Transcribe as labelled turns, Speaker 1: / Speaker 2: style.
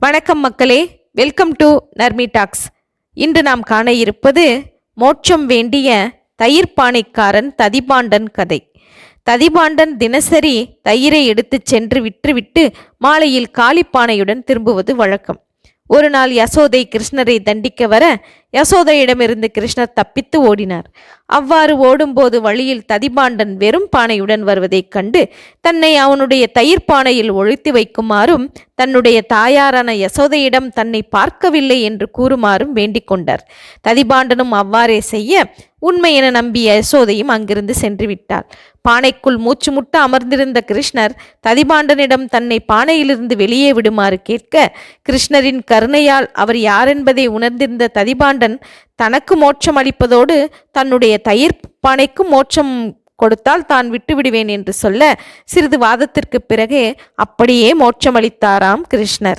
Speaker 1: வணக்கம் மக்களே, welcome to Narmi tax. இன்று நாம் காண இருப்பது மோட்சம் வேண்டிய தயிர் பானைக்காரன் ததிபாண்டன் கதை. ததிபாண்டன் தினசரி தயிரை எடுத்துச் சென்று விற்றுவிட்டு மாலையில் காலிப்பானையுடன் திரும்புவது வழக்கம். ஒரு நாள் யசோதை கிருஷ்ணரை தண்டிக்க வர யசோதையிடமிருந்து கிருஷ்ணர் தப்பித்து ஓடினார். அவ்வாறு ஓடும்போது வழியில் ததிபாண்டன் வெறும் பானையுடன் வருவதைக் கண்டு தன்னை அவனுடைய தயிர் பானையில் ஒழித்து வைக்குமாறும் தன்னுடைய தாயாரான யசோதையிடம் தன்னை பார்க்கவில்லை என்று கூறுமாறும் வேண்டிக் கொண்டார். ததிபாண்டனும் அவ்வாறே செய்ய உண்மை என நம்பிய யசோதையும் அங்கிருந்து சென்று விட்டாள். பானைக்குள் மூச்சு முட்ட அமர்ந்திருந்த கிருஷ்ணர் ததிபாண்டனிடம் தன்னை பானையிலிருந்து வெளியே விடுமாறு கேட்க, கிருஷ்ணரின் கருணையால் அவர் யாரென்பதை உணர்ந்திருந்த ததிபாண்டன் தனக்கு மோட்சம் அளிப்பதோடு தன்னுடைய தயிர் பானைக்கும் மோட்சம் கொடுத்தால் தான் விட்டுவிடுவேன் என்று சொல்ல, சிறிது வாதத்திற்கு பிறகு அப்படியே மோட்சம் அளித்தாராம் கிருஷ்ணர்.